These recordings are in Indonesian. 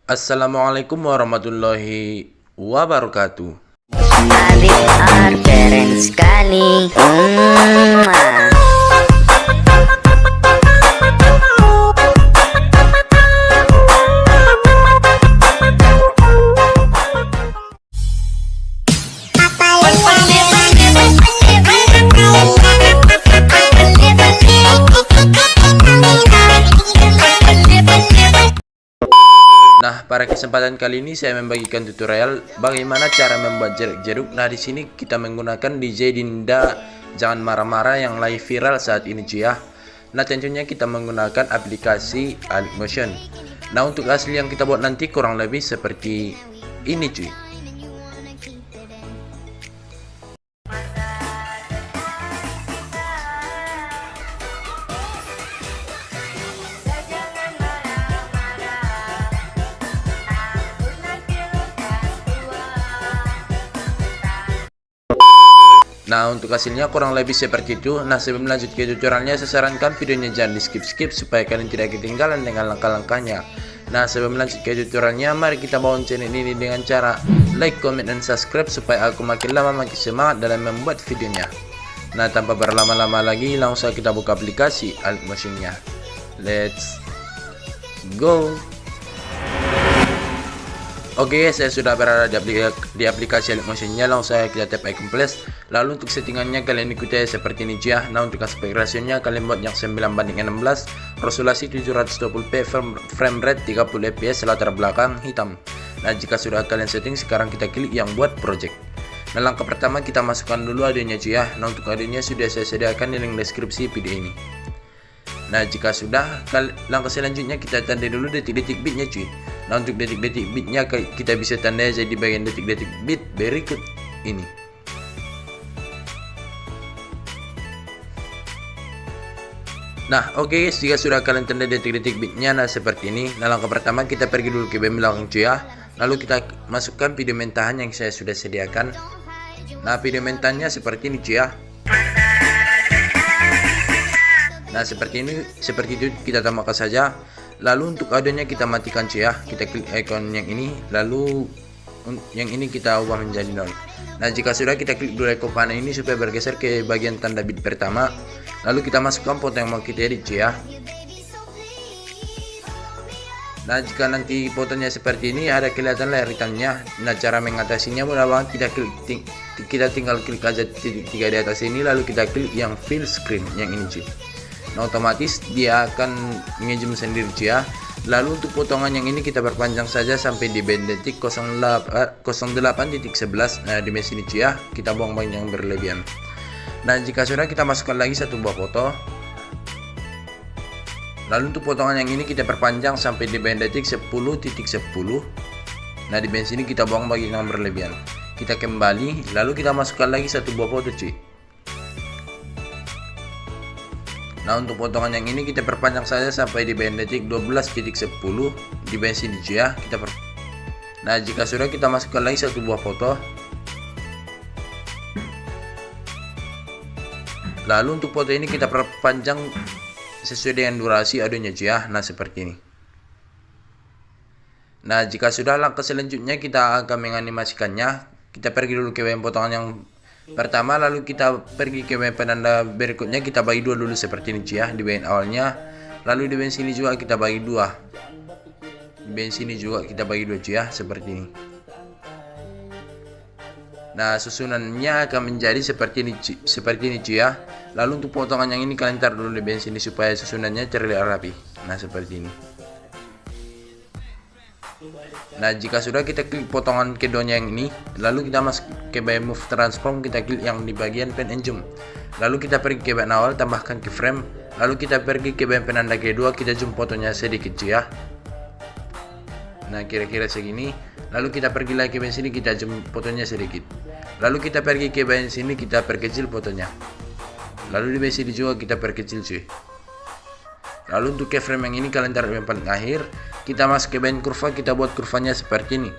Assalamualaikum warahmatullahi wabarakatuh. Habib are keren sekali. Nah, pada kesempatan kali ini saya membagikan tutorial bagaimana cara membuat jeruk-jeruk. Nah, di sini kita menggunakan DJ Dinda Jangan Marah-Marah yang lagi viral saat ini, cuy ya. Nah, tentunya kita menggunakan aplikasi Motion. Nah, untuk hasil yang kita buat nanti kurang lebih seperti ini, cuy. Nah, untuk hasilnya kurang lebih seperti itu. Nah, sebelum lanjut ke tutorialnya, saya sarankan videonya jangan di skip-skip supaya kalian tidak ketinggalan dengan langkah-langkahnya. Nah, sebelum lanjut ke tutorialnya, mari kita bangun channel ini dengan cara like, comment, dan subscribe supaya aku makin lama makin semangat dalam membuat videonya. Nah, tanpa berlama-lama lagi, langsung kita buka aplikasi Motion-nya. Let's go. Oke, saya sudah berada di aplikasi Motion-nya. Langsung saya kita tap icon plus. Lalu untuk settingannya kalian ikuti seperti ini, ya. Nah, untuk aspek rasionya kalian buat yang 9:16, resolusi 720p, frame rate 30 fps, latar belakang hitam. Nah, jika sudah kalian setting, sekarang kita klik yang buat project. Nah, langkah pertama kita masukkan dulu audionya, cuy ya. Nah, untuk audionya sudah saya sediakan di link deskripsi video ini. Nah, jika sudah, langkah selanjutnya kita tandai dulu detik-detik bitnya, cuy. Nah, untuk detik-detik bitnya kita bisa tandai jadi bagian detik-detik bit berikut ini. Nah, oke guys, jika sudah kalian tandai detik-detik bitnya, nah seperti ini. Nah, langkah pertama kita pergi dulu ke bagian belakang, cuy ya. Lalu kita masukkan video mentahan yang saya sudah sediakan. Nah, video mentahannya seperti ini, cuy ya. Nah, seperti itu kita tambahkan saja. Lalu untuk audionya kita matikan, cuy ya. Kita klik icon yang ini, lalu yang ini kita ubah menjadi 0. Nah, jika sudah kita klik dulu icon panah ini supaya bergeser ke bagian tanda bit pertama. Lalu kita masukkan foto yang mau kita edit, cuy ya. Nah, jika nanti fotonya seperti ini ada kelihatan layar hitamnya. Nah, cara mengatasinya mudah banget. Kita tinggal klik aja titik 3 di atas ini, lalu kita klik yang fill screen yang ini, cuy. Nah, otomatis dia akan ngezoom sendiri, cuy ya. Lalu untuk potongan yang ini kita perpanjang saja sampai di band detik 08.11. Nah, di sini, cuy ya, kita buang yang berlebihan. Nah, jika sudah kita masukkan lagi satu buah foto. Lalu untuk potongan yang ini kita perpanjang sampai di band detik 10.10. Nah, di band sini kita buang bagian yang berlebihan. Kita kembali, lalu kita masukkan lagi satu buah foto, cuy. Nah, untuk potongan yang ini kita perpanjang saja sampai di band detik 12.10 di band sini, cuy ya. Nah, jika sudah kita masukkan lagi satu buah foto. Lalu untuk foto ini kita perpanjang sesuai dengan durasi audionya, cuy ya. Nah, seperti ini. Nah, jika sudah, langkah selanjutnya kita akan menganimasikannya. Kita pergi dulu ke bagian potongan yang pertama, lalu kita pergi ke bagian penanda berikutnya. Kita bagi dua dulu seperti ini, cuy ya, di bagian awalnya. Lalu di bagian sini juga kita bagi dua. Di bagian sini juga kita bagi dua, cuy ya, seperti ini. Nah, susunannya akan menjadi seperti ini, cuy ya. Lalu untuk potongan yang ini kalian taruh dulu di bagian sini supaya susunannya terlihat rapi. Nah, seperti ini. Nah, jika sudah kita klik potongan keduanya yang ini, lalu kita masuk ke bagian move transform, kita klik yang di bagian pen and zoom. Lalu kita pergi ke bagian awal, tambahkan keyframe. Lalu kita pergi ke bagian penanda kedua, kita zoom fotonya sedikit, cuy ya. Nah, kira-kira segini. Lalu kita pergi lagi ke bagian sini, kita zoom fotonya sedikit. Lalu kita pergi ke bagian sini, kita perkecil fotonya. Lalu di bagian sini juga kita perkecil, cuy. Lalu untuk keyframe yang ini kalian taruh yang paling akhir. Kita masuk ke bagian kurva, kita buat kurvanya seperti ini.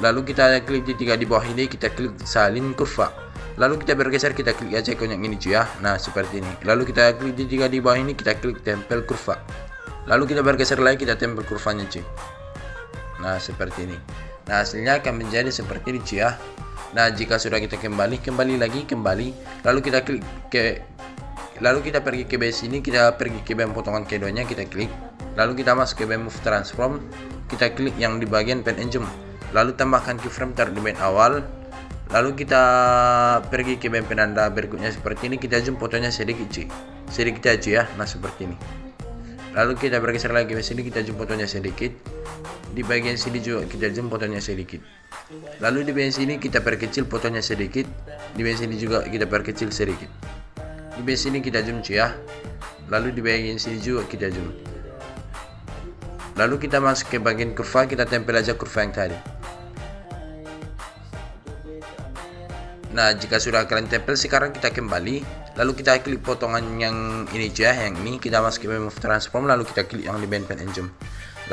Lalu kita klik di 3 di bawah ini, kita klik salin kurva. Lalu kita bergeser, kita klik aja ikon yang ini, cuy ya. Nah, seperti ini. Lalu kita klik di 3 di bawah ini, kita klik tempel kurva. Lalu kita bergeser lagi, kita tempel kurvanya, cuy. Nah seperti ini. Nah hasilnya akan menjadi seperti ini ya. Nah jika sudah kita kembali lalu kita klik lalu kita pergi ke base ini, kita pergi ke bagian potongan kedonya, kita klik, lalu kita masuk ke bagian move transform, kita klik yang di bagian pen and zoom, lalu tambahkan keyframe taruh di bagian awal, lalu kita pergi ke bagian penanda berikutnya seperti ini, kita zoom fotonya sedikit aja ya. Nah seperti ini. Lalu kita bergeser lagi ke sini, kita zoom fotonya sedikit. Di bagian sini juga kita zoom fotonya sedikit. Lalu di bagian sini kita perkecil fotonya sedikit. Di bagian sini juga kita perkecil sedikit. Di bagian sini kita zoom ya. Lalu di bagian sini juga kita zoom. Lalu kita masuk ke bagian kurva, kita tempel aja kurva yang tadi. Nah jika sudah kalian tempel, sekarang kita kembali, lalu kita klik potongan yang ini aja, yang ini kita masuk ke move transform, lalu kita klik yang di bagian pen and zoom,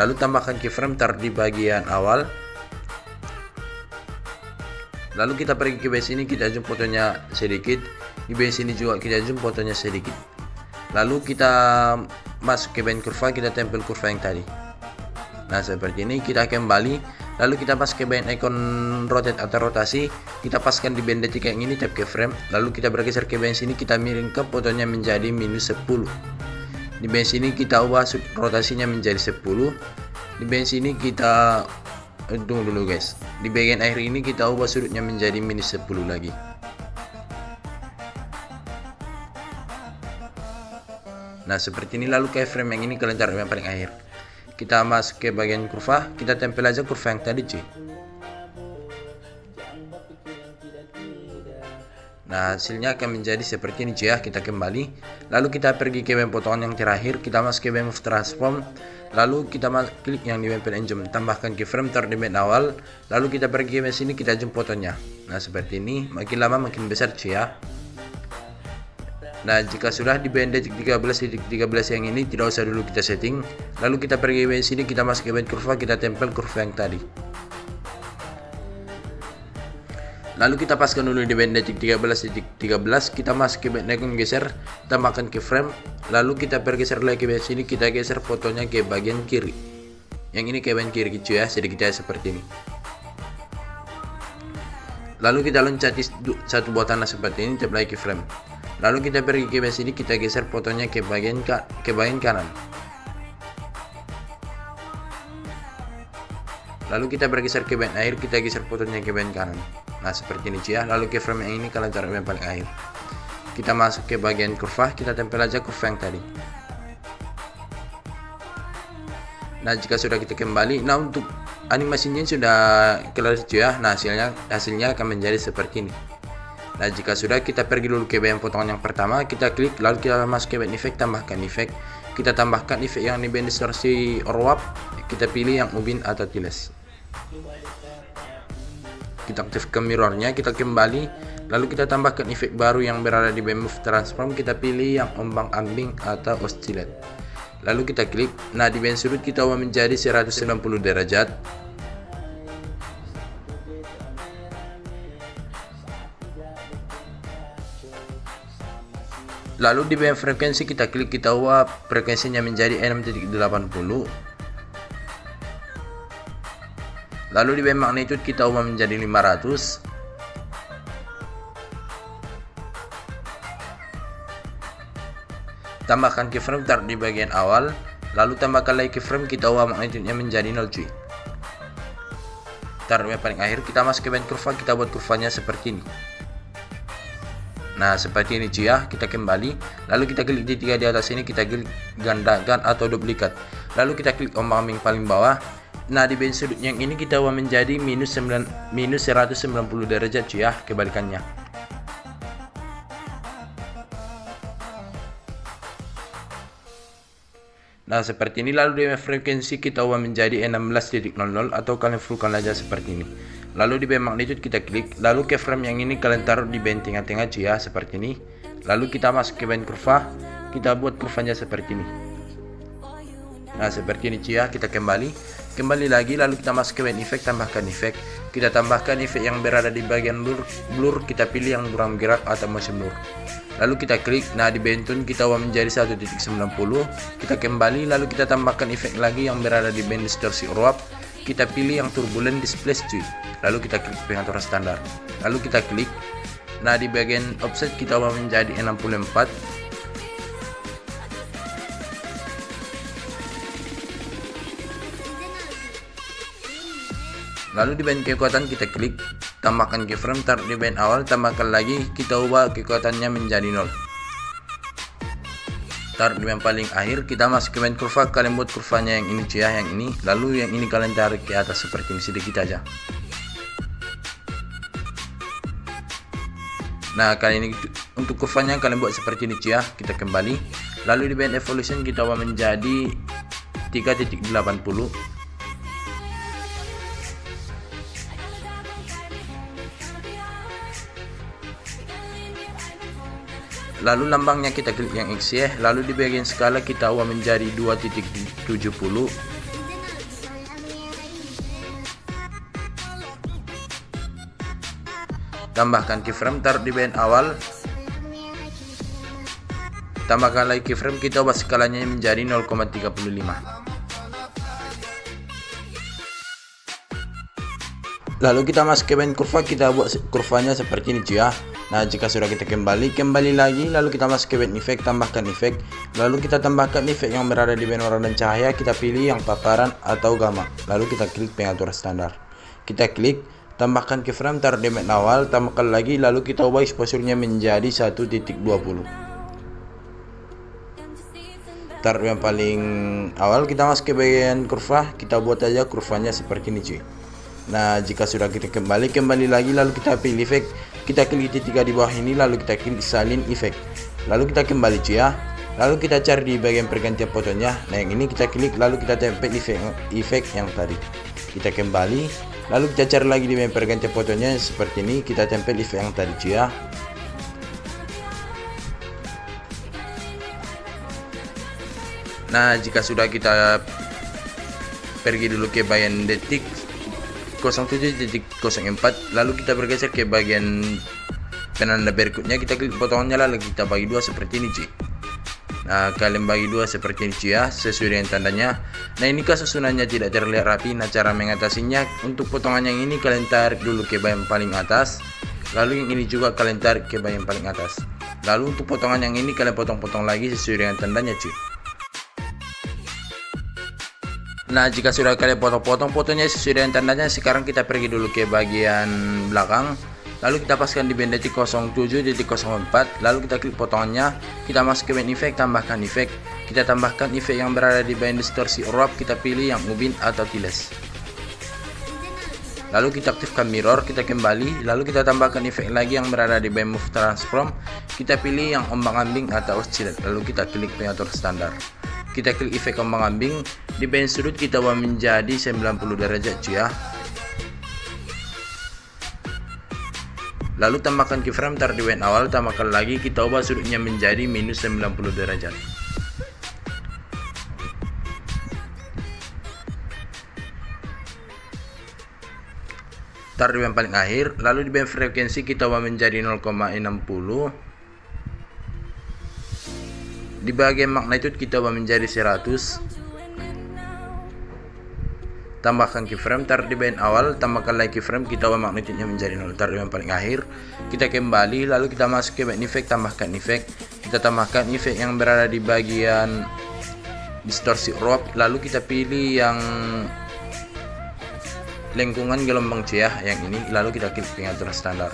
lalu tambahkan keyframe taruh di bagian awal, lalu kita pergi ke base ini, kita zoom fotonya sedikit, di base ini juga kita zoom fotonya sedikit, lalu kita masuk ke bagian kurva, kita tempel kurva yang tadi. Nah seperti ini, kita kembali, lalu kita pas ke bagian icon rotate atau rotasi, kita paskan di bagian detik yang ini, tap keyframe, lalu kita bergeser ke bagian sini, kita miringkan fotonya menjadi -10. Di bagian sini kita ubah rotasinya menjadi 10. Di bagian sini kita tunggu dulu guys, di bagian akhir ini kita ubah sudutnya menjadi -10 lagi. Nah seperti ini, lalu keyframe yang ini kalian taruh yang paling akhir. Kita masuk ke bagian kurva, kita tempel aja kurva yang tadi cuy. Nah hasilnya akan menjadi seperti ini cuy ya. Kita kembali, lalu kita pergi ke bagian potongan yang terakhir, kita masuk ke bagian move transform, lalu kita klik yang di bagian pen and zoom, tambahkan keyframe taruh di bagian awal, lalu kita pergi ke sini, kita zoom fotonya. Nah seperti ini, makin lama makin besar cuy ya. Nah jika sudah di bagian detik 13 yang ini tidak usah dulu kita setting, lalu kita pergi ke sini, kita masuk ke bagian kurva, kita tempel kurva yang tadi. Lalu kita paskan dulu di bagian detik 13, kita masuk ke bagian icon geser, tambahkan keyframe, lalu kita bergeser lagi ke bagian sini, kita geser fotonya ke bagian kiri. Yang ini ke bagian kiri gitu ya, sedikit aja seperti ini. Lalu kita loncati satu buah tanah seperti ini, tap lagi keyframe. Lalu kita pergi ke sini, kita geser fotonya ke bagian kanan. Lalu kita bergeser ke bagian akhir, kita geser fotonya ke bagian kanan. Nah seperti ini ya. Lalu keyframe yang ini kalian taruh yang paling akhir. Kita masuk ke bagian kurva, kita tempel aja kurva yang tadi. Nah jika sudah kita kembali, nah untuk animasinya sudah kelar ya. Nah hasilnya akan menjadi seperti ini. Nah jika sudah, kita pergi dulu ke bagian potongan yang pertama, kita klik, lalu kita masuk ke bagian efek, tambahkan efek, kita tambahkan efek yang di bagian distorsi or warp, kita pilih yang ubin atau tiles, kita aktifkan mirrornya, kita kembali, lalu kita tambahkan efek baru yang berada di bagian move transform, kita pilih yang ombang ambing atau oscillate, lalu kita klik. Nah di bagian sudut kita ubah menjadi 190 derajat. Lalu di bagian frekuensi kita klik, kita ubah frekuensinya menjadi 6.80. Lalu di bagian magnitude kita ubah menjadi 500. Tambahkan keyframe taruh di bagian awal, lalu tambahkan lagi keyframe, kita ubah magnitude-nya menjadi 0 cuy. Taruh yang paling akhir, kita masuk ke bagian kurva, kita buat kurvanya seperti ini. Nah seperti ini cuy ya. Kita kembali, lalu kita klik di 3 di atas ini, kita klik gandakan atau duplikat, lalu kita klik ombang ambing paling bawah. Nah di bagian sudut yang ini kita ubah menjadi -190 derajat cuy ya, kebalikannya. Nah seperti ini. Lalu di frekuensi kita ubah menjadi 16.00 atau kalian fullkan aja seperti ini. Lalu di bagian magnitude kita klik, lalu keyframe yang ini kalian taruh di bagian tengah-tengah cuy ya, seperti ini. Lalu kita masuk ke bagian kurva, kita buat kurvanya seperti ini. Nah seperti ini cuy ya. Kita kembali lagi, lalu kita masuk ke bagian efek, tambahkan efek, kita tambahkan efek yang berada di bagian blur, kita pilih yang buram gerak atau motion blur, lalu kita klik. Nah di bagian tone kita ubah menjadi 1.90, kita kembali, lalu kita tambahkan efek lagi yang berada di bagian distorsi or warp, kita pilih yang turbulent displace cuy. Lalu kita klik pengaturan standar, lalu kita klik. Nah di bagian offset kita ubah menjadi 64. Lalu di bagian kekuatan kita klik, tambahkan keyframe, taruh di bagian awal, tambahkan lagi, kita ubah kekuatannya menjadi 0. Taruh di bagian paling akhir, kita masuk ke bagian kurva, kalian buat kurvanya yang ini cuy ya, yang ini. Lalu yang ini kalian tarik ke atas seperti ini sedikit aja. Nah kali ini untuk kurvanya kalian buat seperti ini cuy ya. Kita kembali, lalu di bagian evolution kita ubah menjadi 3.80. Lalu lambangnya kita klik yang X ya. Lalu di bagian skala kita ubah menjadi 2.70. Tambahkan keyframe, taruh di bagian awal, tambahkan lagi keyframe, kita ubah skalanya menjadi 0,35. Lalu kita masuk ke bagian kurva, kita buat kurvanya seperti ini cuy ya. Nah jika sudah kita kembali lagi, lalu kita masuk ke bagian efek, tambahkan efek, lalu kita tambahkan efek yang berada di bagian warna dan cahaya, kita pilih yang paparan atau gamma, lalu kita klik pengaturan standar, kita klik, tambahkan keyframe, taruh di bagian awal, tambahkan lagi, lalu kita ubah exposure-nya menjadi 1.20. Taruh yang paling awal, kita masuk ke bagian kurva, kita buat aja kurvanya seperti ini cuy. Nah jika sudah kita kembali lagi, lalu kita pilih efek, kita klik titik di bawah ini, lalu kita klik salin efek, lalu kita kembali cuy ya. Lalu kita cari di bagian pergantian fotonya, nah yang ini kita klik, lalu kita tempel efek yang tadi, kita kembali. Lalu kita cari lagi di bagian pergantian fotonya seperti ini, kita tempel efek yang tadi cuy ya. Nah jika sudah kita pergi dulu ke bagian detik 07.04, lalu kita bergeser ke bagian penanda berikutnya, kita klik potongannya, lalu kita bagi dua seperti ini cuy. Nah kalian bagi dua seperti ini cuy ya, sesuai dengan tandanya. Nah ini susunannya tidak terlihat rapi. Nah cara mengatasinya, untuk potongan yang ini kalian tarik dulu ke bagian paling atas, lalu yang ini juga kalian tarik ke bagian paling atas. Lalu untuk potongan yang ini kalian potong-potong lagi sesuai dengan tandanya cuy. Nah jika sudah kalian potong-potong fotonya sesuai dengan tandanya, sekarang kita pergi dulu ke bagian belakang, lalu kita paskan di bagian detik 07.04, lalu kita klik potongannya, kita masuk ke bagian efek, tambahkan efek, kita tambahkan efek yang berada di bagian distorsi uap, kita pilih yang ubin atau tiles, lalu kita aktifkan mirror, kita kembali, lalu kita tambahkan efek lagi yang berada di bagian move transform, kita pilih yang ombang-ambing atau oscillate, lalu kita klik pengatur standar, kita klik efek ombang-ambing, di bagian sudut kita ubah menjadi 90 derajat cuy ya. Lalu tambahkan keyframe, taruh di bagian awal, tambahkan lagi, kita ubah sudutnya menjadi minus 90 derajat. Taruh di bagian paling akhir, lalu di bagian frekuensi kita ubah menjadi 0,60. Di bagian magnitude kita ubah menjadi 100. Tambahkan keyframe, taruh di bagian awal, tambahkan lagi keyframe, kita ubah magnitude-nya menjadi 0, taruh yang paling akhir, kita kembali, lalu kita masuk ke bagian efek, tambahkan efek, kita tambahkan efek yang berada di bagian distorsi uap, lalu kita pilih yang lengkungan gelombang cuy ya, yang ini, lalu kita klik pengaturan standar.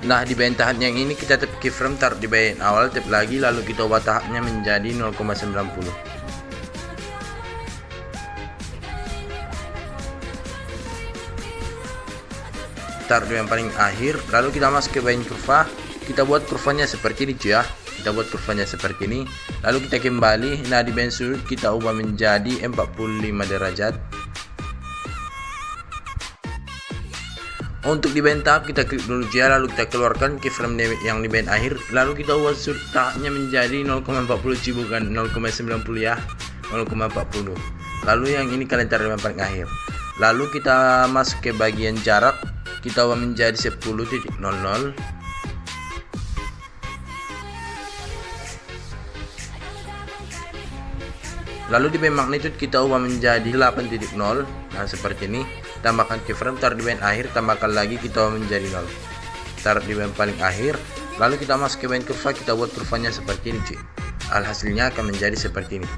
Nah di bagian tahap yang ini kita tap keyframe, taruh di bagian awal, tap lagi, lalu kita ubah tahapnya menjadi 0,90. Taruh yang paling akhir, lalu kita masuk ke bagian kurva, kita buat kurvanya seperti ini cuy ya, kita buat kurvanya seperti ini, lalu kita kembali. Nah di bagian sudut kita ubah menjadi 45 derajat. Untuk di bagian tahap kita klik dulu cuy ya, lalu kita keluarkan keyframe yang di bagian akhir, lalu kita ubah sudut tahapnya menjadi 0,40 cuy, bukan 0,90 ya, 0,40. Lalu yang ini kalian taruh yang paling akhir, lalu kita masuk ke bagian jarak, kita ubah menjadi 10.00. Lalu di band magnitude kita ubah menjadi 8.0. Nah seperti ini. Tambahkan keyframe, taruh di band akhir, tambahkan lagi, kita ubah menjadi 0. Taruh di band paling akhir. Lalu kita masuk ke band kurva, kita buat kurvanya seperti ini cuy. Alhasilnya akan menjadi seperti ini.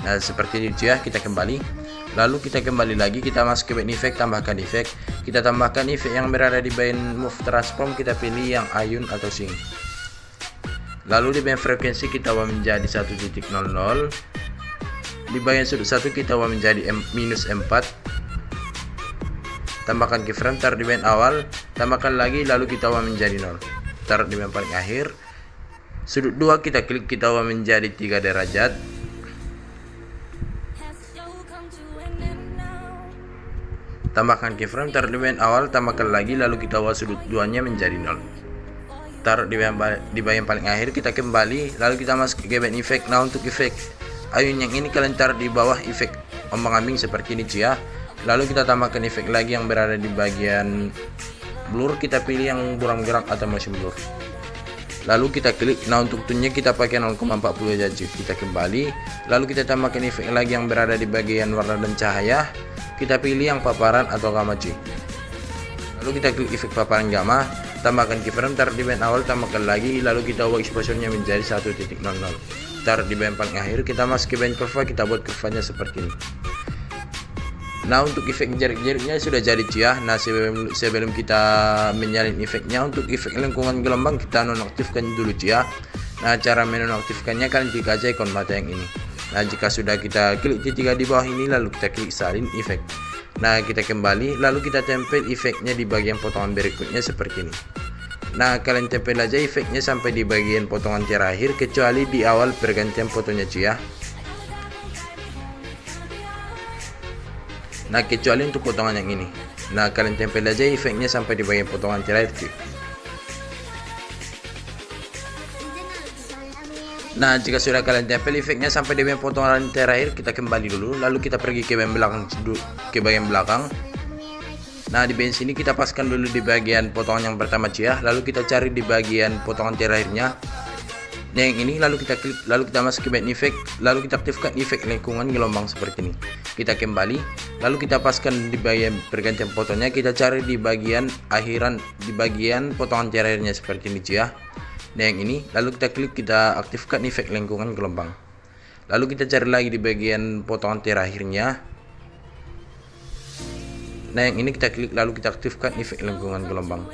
Nah seperti ini cuy ya. Kita kembali. Lalu kita kembali lagi, kita masuk ke band effect, tambahkan effect. Kita tambahkan effect yang berada di band move transform, kita pilih yang ayun atau sing. Lalu di band frekuensi kita ubah menjadi 1.00. Di bagian sudut 1 kita ubah menjadi -4. Tambahkan keyframe, taruh di band awal, tambahkan lagi, lalu kita ubah menjadi 0. Taruh di band paling akhir. Sudut 2 kita klik, kita ubah menjadi 3 derajat. Tambahkan keyframe, taruh di band awal, tambahkan lagi, lalu kita ubah sudut 2 nya menjadi 0. Taruh di bagian paling akhir, kita kembali, lalu kita masuk ke band effect. Nah untuk effect ayun yang ini kalian taruh di bawah effect ombang-ambing seperti ini cuy ya. Lalu kita tambahkan effect lagi yang berada di bagian blur, kita pilih yang buram gerak atau motion blur. Lalu kita klik. Nah untuk tone nya kita pakai 0,40 aja cuy. Kita kembali, lalu kita tambahkan effect lagi yang berada di bagian warna dan cahaya, kita pilih yang paparan atau gamma cuy. Lalu kita klik efek paparan gamma, tambahkan keyframe, taruh di band awal, tambahkan lagi, lalu kita ubah exposure-nya menjadi 1.00. Taruh di band paling akhir, kita masuk ke band kurva, kita buat kurvanya seperti ini. Nah untuk efek jarik-jariknya sudah jadi cuy ya. Nah sebelum kita menyalin efeknya, untuk efek lengkungan gelombang kita nonaktifkan dulu cuy ya. Nah cara menonaktifkannya kalian klik aja ikon mata yang ini. Nah jika sudah kita klik titik di bawah ini, lalu kita klik salin efek. Nah kita kembali, lalu kita tempel efeknya di bagian potongan berikutnya seperti ini. Nah kalian tempel aja efeknya sampai di bagian potongan terakhir, kecuali di awal pergantian fotonya cuy ya. Nah kecuali untuk potongan yang ini. Nah kalian tempel aja efeknya sampai di bagian potongan terakhir cuy. Nah jika sudah kalian tempel efeknya sampai di bagian potongan terakhir, kita kembali dulu, lalu kita pergi ke bagian belakang. Nah di bagian sini kita paskan dulu di bagian potongan yang pertama cuy ya, lalu kita cari di bagian potongan terakhirnya. Nah yang ini, lalu kita klik, lalu kita masuk ke band effect, lalu kita aktifkan efek lengkungan gelombang seperti ini. Kita kembali, lalu kita paskan di bagian pergantian fotonya, kita cari di bagian akhiran, di bagian potongan terakhirnya seperti ini cuy ya. Nah yang ini, lalu kita klik, kita aktifkan efek lengkungan gelombang. Lalu kita cari lagi di bagian potongan terakhirnya. Nah yang ini kita klik, lalu kita aktifkan efek lengkungan gelombang.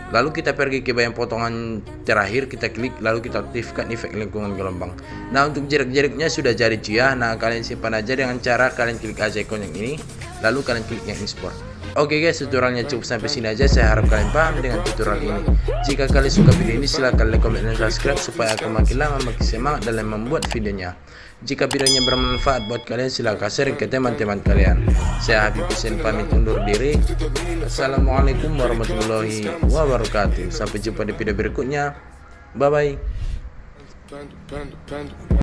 Lalu kita pergi ke bagian potongan terakhir, kita klik, lalu kita aktifkan efek lengkungan gelombang. Nah untuk jarak-jaraknya sudah jadi cuy ya. Nah kalian simpan aja dengan cara kalian klik aja ikon yang ini, lalu kalian klik yang export. Oke guys, tutorialnya cukup sampai sini aja. Saya harap kalian paham dengan tutorial ini. Jika kalian suka video ini, silahkan like, comment, dan subscribe supaya aku makin lama makin semangat dalam membuat videonya. Jika videonya bermanfaat buat kalian, silahkan share ke teman-teman kalian. Saya Habib Hussein pamit undur diri. Assalamualaikum warahmatullahi wabarakatuh. Sampai jumpa di video berikutnya. Bye bye.